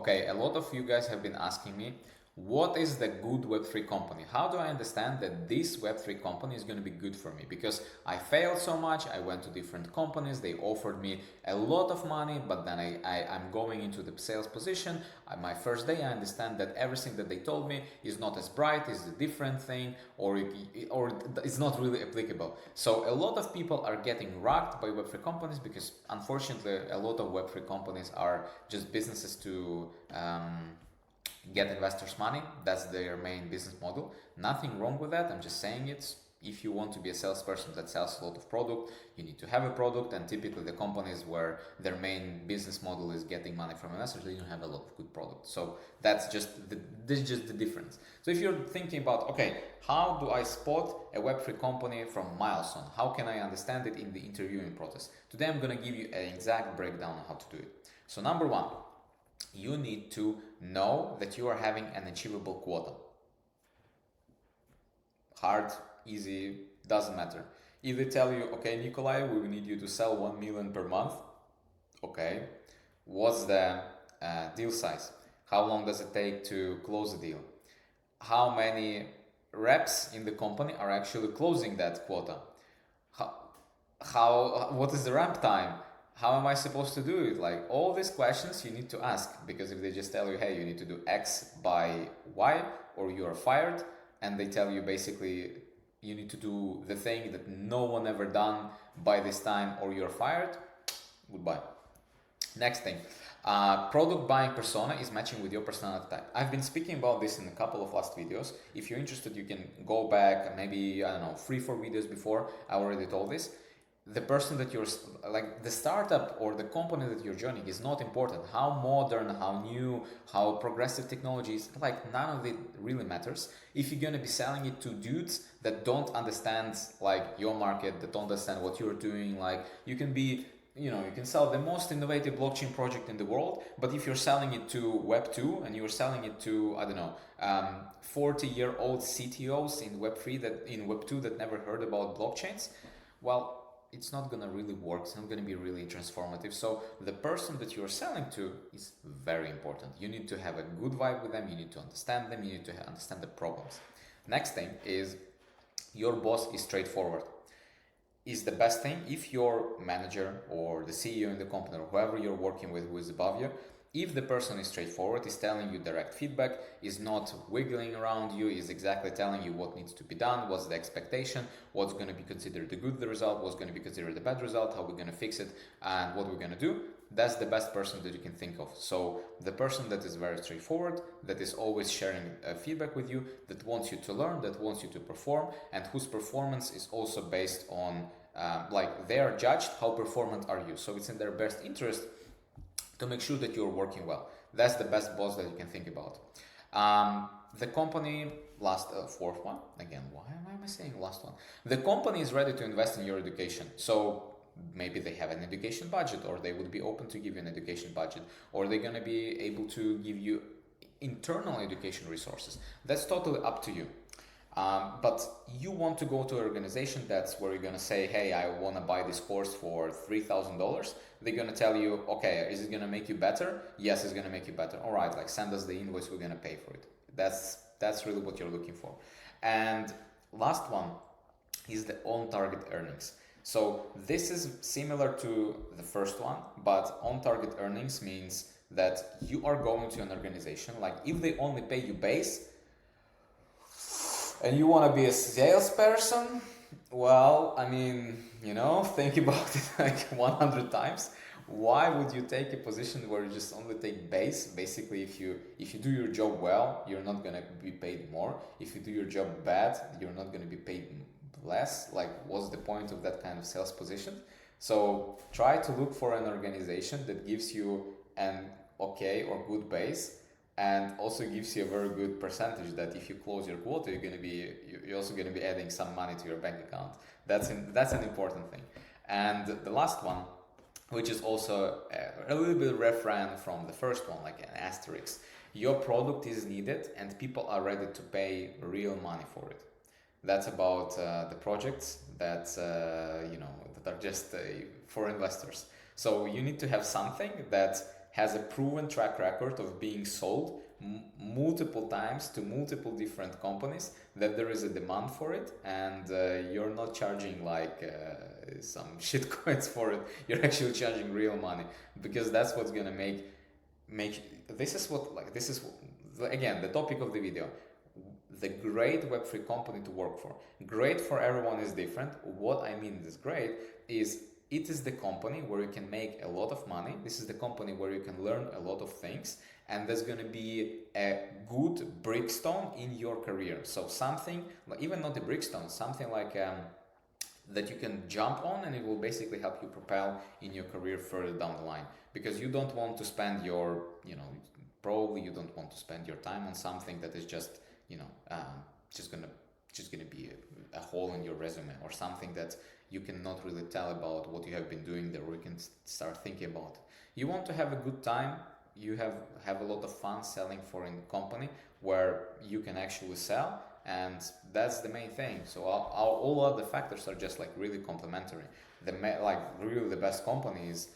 Okay, a lot of you guys have been asking me, what is the good Web3 company? How do I understand that this Web3 company is going to be good for me? Because I failed so much, I went to different companies, they offered me a lot of money, but then I'm going into the sales position. My first day, I understand that everything that they told me is not as bright, is a different thing, or it's not really applicable. So a lot of people are getting rocked by Web3 companies because unfortunately a lot of Web3 companies are just businesses to get investors money. That's their main business model. Nothing wrong with that. I'm just saying it. If you want to be a salesperson that sells a lot of product, you need to have a product, and typically the companies where their main business model is getting money from investors, they don't have a lot of good products. So this is just the difference. So if you're thinking about, okay, how do I spot a Web3 company from milestone? How can I understand it in the interviewing process? Today I'm gonna give you an exact breakdown on how to do it. So number one, you need to know that you are having an achievable quota. Hard, easy, doesn't matter. If they tell you, okay, Nikolai, we need you to sell 1 million per month, okay, what's the deal size? How long does it take to close a deal? How many reps in the company are actually closing that quota? What is the ramp time? How am I supposed to do it? Like all these questions you need to ask, because if they just tell you, hey, you need to do X by Y, or you are fired, and they tell you basically you need to do the thing that no one ever done by this time, or you're fired, goodbye. Next thing, product buying persona is matching with your personality type. I've been speaking about this in a couple of last videos. If you're interested, you can go back maybe, I don't know, 3-4 videos before. I already told this. The person that you're, like the startup or the company that you're joining is not important. How modern, how new, how progressive technology is, like none of it really matters. If you're gonna be selling it to dudes that don't understand like your market, that don't understand what you're doing, like you can be, you can sell the most innovative blockchain project in the world, but if you're selling it to Web2 and you're selling it to, I don't know, 40-year-old CTOs in Web2 that never heard about blockchains, well, it's not gonna really work. It's not gonna be really transformative. So the person that you're selling to is very important. You need to have a good vibe with them. You need to understand them. You need to understand the problems. Next thing is your boss is straightforward. Is the best thing if your manager or the CEO in the company or whoever you're working with who is above you, if the person is straightforward, is telling you direct feedback, is not wiggling around you, is exactly telling you what needs to be done, what's the expectation, what's going to be considered the good result, what's going to be considered the bad result, how we're going to fix it, and what we're going to do, that's the best person that you can think of. So the person that is very straightforward, that is always sharing feedback with you, that wants you to learn, that wants you to perform, and whose performance is also based on like they are judged how performant are you. So it's in their best interest to make sure that you're working well. That's the best boss that you can think about. The company, fourth one, again, why am I saying last one? The company is ready to invest in your education. So maybe they have an education budget, or they would be open to give you an education budget, or they're going to be able to give you internal education resources. That's totally up to you. But you want to go to an organization that's where you're going to say, hey, I want to buy this course for $3,000. They're going to tell you, okay, is it going to make you better? Yes, it's going to make you better. All right, like send us the invoice, we're going to pay for it. That's really what you're looking for. And last one is the on-target earnings. So this is similar to the first one, but on-target earnings means that you are going to an organization, like if they only pay you base, and you want to be a salesperson, well, I mean, think about it like 100 times. Why would you take a position where you just only take base? Basically, if you do your job well, you're not going to be paid more. If you do your job bad, you're not going to be paid less. Like, what's the point of that kind of sales position? So try to look for an organization that gives you an okay or good base, and also gives you a very good percentage that if you close your quota, you're also going to be adding some money to your bank account. That's an important thing. And the last one, which is also a little bit refrain from the first one, like an asterisk, your product is needed and people are ready to pay real money for it. That's about the projects that that are just for investors. So you need to have something that has a proven track record of being sold multiple times to multiple different companies, that there is a demand for it, and you're not charging like some shit coins for it. You're actually charging real money, because that's what's gonna make this is what like this is again the topic of the video. The great Web3 company to work for. Great for everyone is different. What I mean is great is it is the company where you can make a lot of money. This is the company where you can learn a lot of things, and there's going to be a good brickstone in your career. So something, even not a brickstone, something like that you can jump on, and it will basically help you propel in your career further down the line. Because you don't want to spend your, probably you don't want to spend your time on something that is just, just gonna be a hole in your resume, or something that you cannot really tell about what you have been doing there, or you can start thinking about. You want to have a good time. You have a lot of fun selling for a company where you can actually sell, and that's the main thing. So all other factors are just like really complementary. Really the best companies,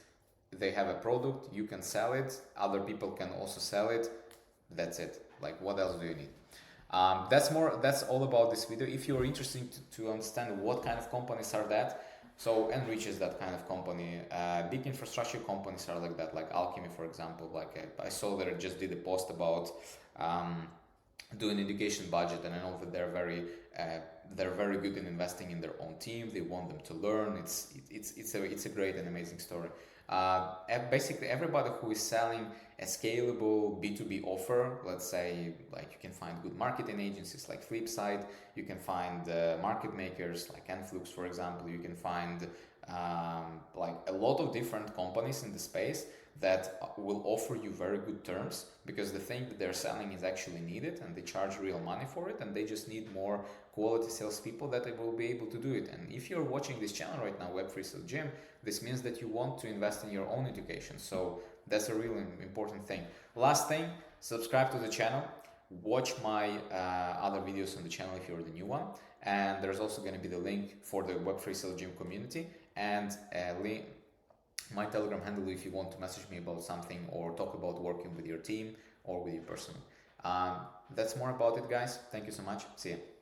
they have a product, you can sell it, other people can also sell it. That's it. Like, what else do you need? That's all about this video. If you're interested to understand what kind of companies are that, so Enrich is that kind of company. Big infrastructure companies are like that, like Alchemy, for example. Like I saw that I just did a post about doing education budget, and I know that they're very good in investing in their own team. They want them to learn. It's a great and amazing story. Basically, everybody who is selling a scalable B2B offer, let's say, like you can find good marketing agencies like Flipside, you can find market makers like Enflux, for example, you can find like a lot of different companies in the space that will offer you very good terms, because the thing that they're selling is actually needed, and they charge real money for it, and they just need more quality salespeople that will be able to do it. And if you're watching this channel right now, Web3 Sales Gym, this means that you want to invest in your own education. So that's a really important thing. Last thing, subscribe to the channel, watch my other videos on the channel if you're the new one, and there's also going to be the link for the Web3 Sales Gym community, and my Telegram handle if you want to message me about something or talk about working with your team or with you personally. That's more about it, guys. Thank you so much. See you.